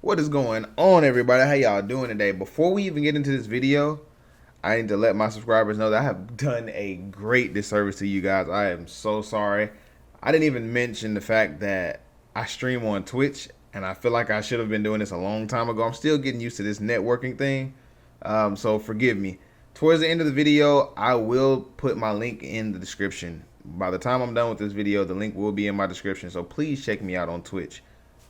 What is going on, everybody? How y'all doing today? Before we even get into this video, I need to let my subscribers know that I have done a great disservice to you guys. I am so sorry. I didn't even mention the fact that I stream on Twitch, and I feel like I should have been doing this a long time ago. I'm still getting used to this networking thing, so forgive me. Towards the end of the video, I will put my link in the description. By the time I'm done with this video, the link will be in my description, so please check me out on Twitch.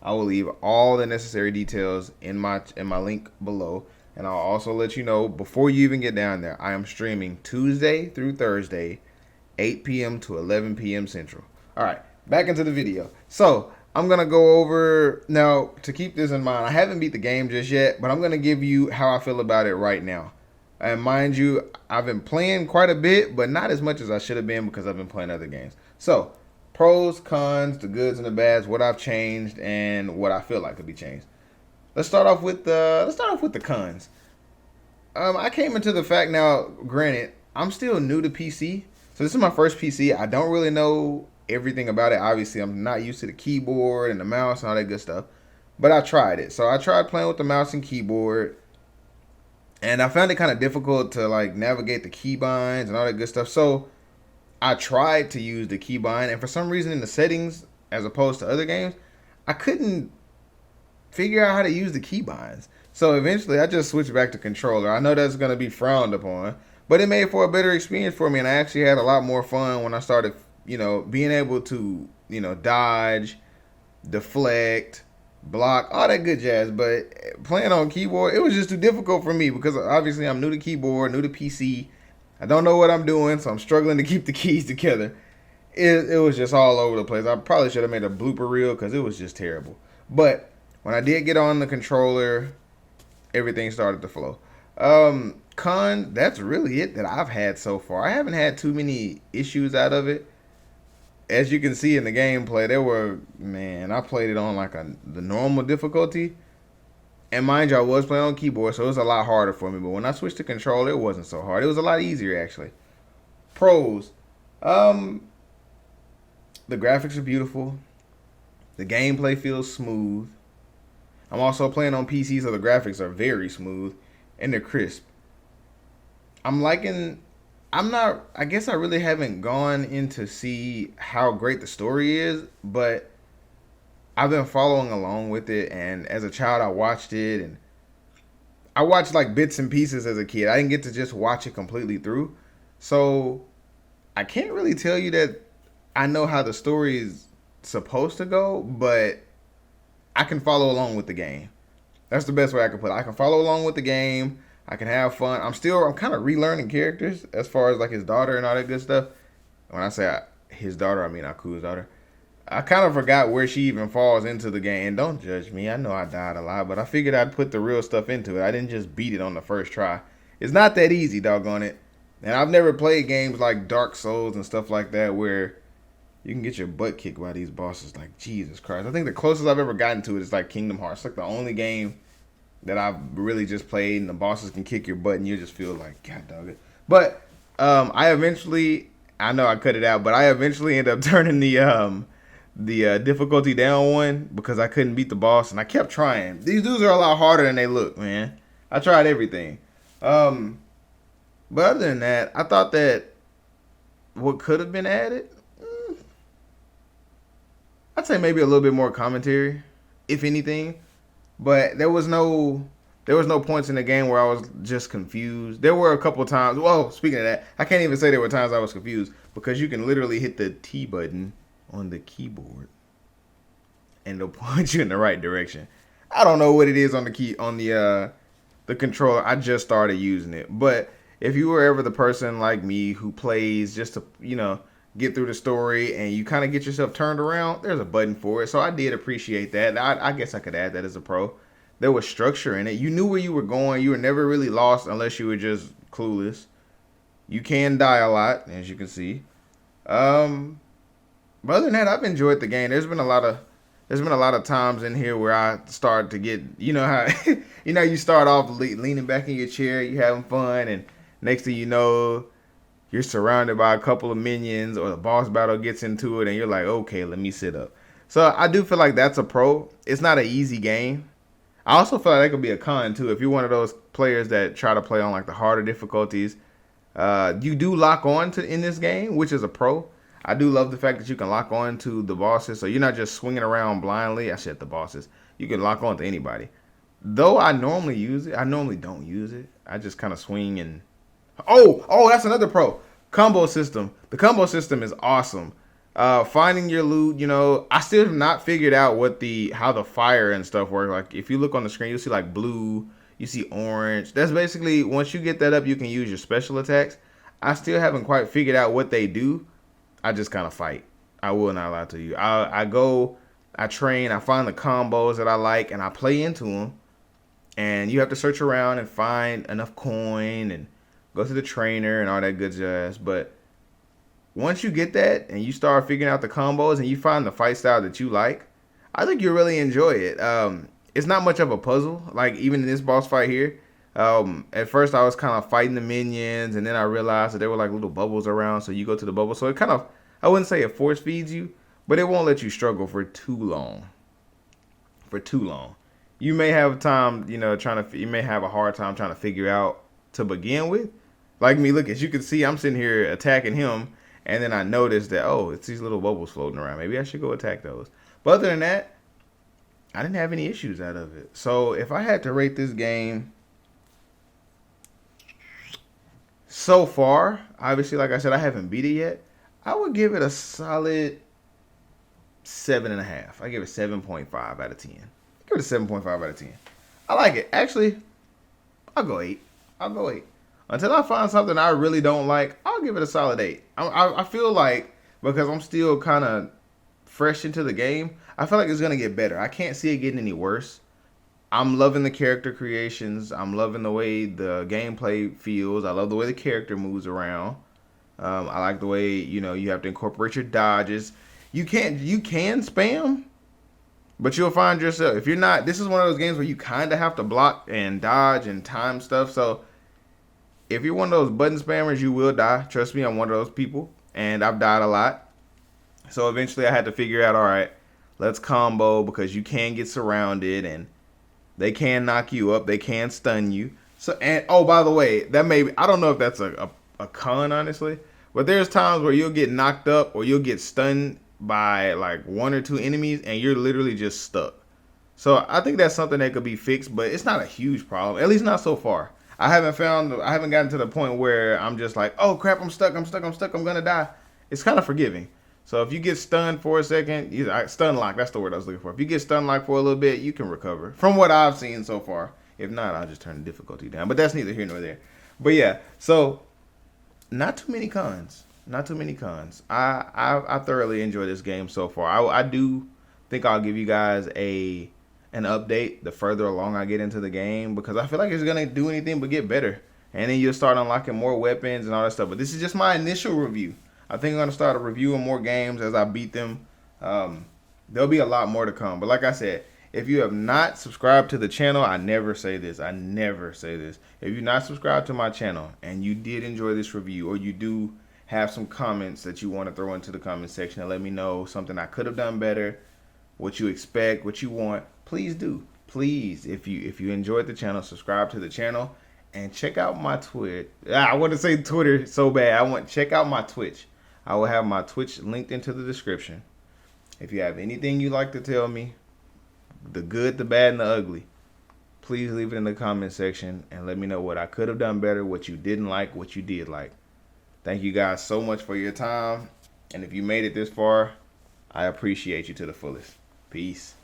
I will leave all the necessary details in my link below, and I'll also let you know before you even get down there. I am streaming Tuesday through Thursday, 8 p.m. to 11 p.m. Central. All right, back into the video. So I'm gonna go over now to keep this in mind. I haven't beat the game just yet, but I'm gonna give you how I feel about it right now. And mind you, I've been playing quite a bit, but not as much as I should have been because I've been playing other games. So pros, cons, the goods and the bads, what I've changed, and what I feel like could be changed. Let's start off with the cons. I came into the fact now. Granted, I'm still new to PC, so this is my first PC. I don't really know everything about it. Obviously, I'm not used to the keyboard and the mouse and all that good stuff. But I tried it. So I tried playing with the mouse and keyboard, and I found it kind of difficult to like navigate the keybinds and all that good stuff. So I tried to use the keybind, and for some reason in the settings, as opposed to other games, I couldn't figure out how to use the keybinds. So eventually, I just switched back to controller. I know that's gonna be frowned upon, but it made for a better experience for me, and I actually had a lot more fun when I started, being able to, dodge, deflect, block, all that good jazz. But playing on keyboard, it was just too difficult for me because obviously I'm new to keyboard, new to PC. I don't know what I'm doing, so I'm struggling to keep the keys together. It was just all over the place. I probably should have made a blooper reel because it was just terrible. But when I did get on the controller, everything started to flow. That's really it that I've had so far. I haven't had too many issues out of it. As you can see in the gameplay, I played it on like the normal difficulty. And mind you, I was playing on keyboard, so it was a lot harder for me. But when I switched to controller, it wasn't so hard. It was a lot easier, actually. Pros. Um, the graphics are beautiful. The gameplay feels smooth. I'm also playing on PC, so the graphics are very smooth and they're crisp. I'm liking. I'm not. I guess I really haven't gone in to see how great the story is, but I've been following along with it. And as a child, I watched it, and I watched like bits and pieces as a kid. I didn't get to just watch it completely through, so I can't really tell you that I know how the story is supposed to go, but I can follow along with the game. That's the best way I can put it. I can follow along with the game. I can have fun. I'm kind of relearning characters as far as like his daughter and all that good stuff. When I say his daughter, I mean Aku's daughter. I kind of forgot where she even falls into the game. And don't judge me. I know I died a lot, but I figured I'd put the real stuff into it. I didn't just beat it on the first try. It's not that easy, doggone it. And I've never played games like Dark Souls and stuff like that where you can get your butt kicked by these bosses. Like, Jesus Christ. I think the closest I've ever gotten to it is like Kingdom Hearts. It's like the only game that I've really just played and the bosses can kick your butt and you just feel like, God dog it. But I know I cut it out, but I eventually ended up turning the difficulty down one because I couldn't beat the boss and I kept trying. These dudes are a lot harder than they look, man. I tried everything. But other than that, I thought that what could have been added, I'd say maybe a little bit more commentary, if anything. But there was no points in the game where I was just confused. There were a couple times. Well, speaking of that, I can't even say there were times I was confused because you can literally hit the T button on the keyboard and it'll point you in the right direction. I don't know what it is on the key on the controller. I just started using it, but if you were ever the person like me who plays just to get through the story and you kind of get yourself turned around, there's a button for it. So I did appreciate that. I guess I could add that as a pro. There was structure in it. You knew where you were going. You were never really lost unless you were just clueless. You can die a lot, as you can see. But other than that, I've enjoyed the game. There's been a lot of times in here where I start to get, how you start off leaning back in your chair, you having fun, and next thing you know, you're surrounded by a couple of minions or the boss battle gets into it and you're like, okay, let me sit up. So I do feel like that's a pro. It's not an easy game. I also feel like that could be a con too. If you're one of those players that try to play on like the harder difficulties, you do lock on to in this game, which is a pro. I do love the fact that you can lock on to the bosses, so you're not just swinging around blindly. I said the bosses. You can lock on to anybody. Though I normally use it, I normally don't use it. I just kind of swing and that's another pro. Combo system. The combo system is awesome. Finding your loot, I still have not figured out how the fire and stuff work. Like if you look on the screen, you'll see like blue, you see orange. That's basically once you get that up, you can use your special attacks. I still haven't quite figured out what they do. I just kind of fight. I will not lie to you. I go, I train, I find the combos that I like, and I play into them. And you have to search around and find enough coin and go to the trainer and all that good jazz. But once you get that and you start figuring out the combos and you find the fight style that you like, I think you'll really enjoy it. It's not much of a puzzle. Like even in this boss fight here, at first I was kind of fighting the minions, and then I realized that there were like little bubbles around, so you go to the bubble. So it kind of, I wouldn't say it force feeds you, but it won't let you struggle for too long. For too long. You may have time, you may have a hard time trying to figure out to begin with. Like me, look, as you can see, I'm sitting here attacking him, and then I noticed that, it's these little bubbles floating around. Maybe I should go attack those. But other than that, I didn't have any issues out of it. So if I had to rate this game so far, obviously, like I said, I haven't beat it yet. I would give it a solid 7.5. I give it 7.5 out of 10. Give it a 7.5 out of 10. I like it. Actually, I'll go 8. I'll go 8. Until I find something I really don't like, I'll give it a solid 8. I feel like, because I'm still kind of fresh into the game, I feel like it's going to get better. I can't see it getting any worse. I'm loving the character creations. I'm loving the way the gameplay feels. I love the way the character moves around. I like the way, you have to incorporate your dodges. You can spam, but you'll find yourself, if you're not, this is one of those games where you kind of have to block and dodge and time stuff. So if you're one of those button spammers, you will die. Trust me, I'm one of those people, and I've died a lot. So eventually I had to figure out, all right, let's combo, because you can get surrounded and they can knock you up. They can stun you. So, and by the way, I don't know if that's a con, honestly, but there's times where you'll get knocked up or you'll get stunned by like one or two enemies and you're literally just stuck. So I think that's something that could be fixed, but it's not a huge problem, at least not so far. I haven't gotten to the point where I'm just like, oh crap, I'm stuck, I'm gonna die. It's kind of forgiving. So if you get stunned for a second, stun lock, that's the word I was looking for. If you get stun locked for a little bit, you can recover. From what I've seen so far. If not, I'll just turn the difficulty down. But that's neither here nor there. But yeah, so not too many cons. Not too many cons. I thoroughly enjoy this game so far. I do think I'll give you guys an update the further along I get into the game, because I feel like it's gonna do anything but get better. And then you'll start unlocking more weapons and all that stuff. But this is just my initial review. I think I'm gonna start reviewing more games as I beat them. There'll be a lot more to come. But like I said, if you have not subscribed to the channel, I never say this. If you're not subscribed to my channel and you did enjoy this review, or you do have some comments that you want to throw into the comment section and let me know something I could have done better, what you expect, what you want, please do. Please, if you enjoyed the channel, subscribe to the channel and check out my Twitch. I want to say Twitter so bad. Check out my Twitch. I will have my Twitch linked into the description. If you have anything you'd like to tell me, the good, the bad, and the ugly, please leave it in the comment section and let me know what I could have done better, what you didn't like, what you did like. Thank you guys so much for your time. And if you made it this far, I appreciate you to the fullest. Peace.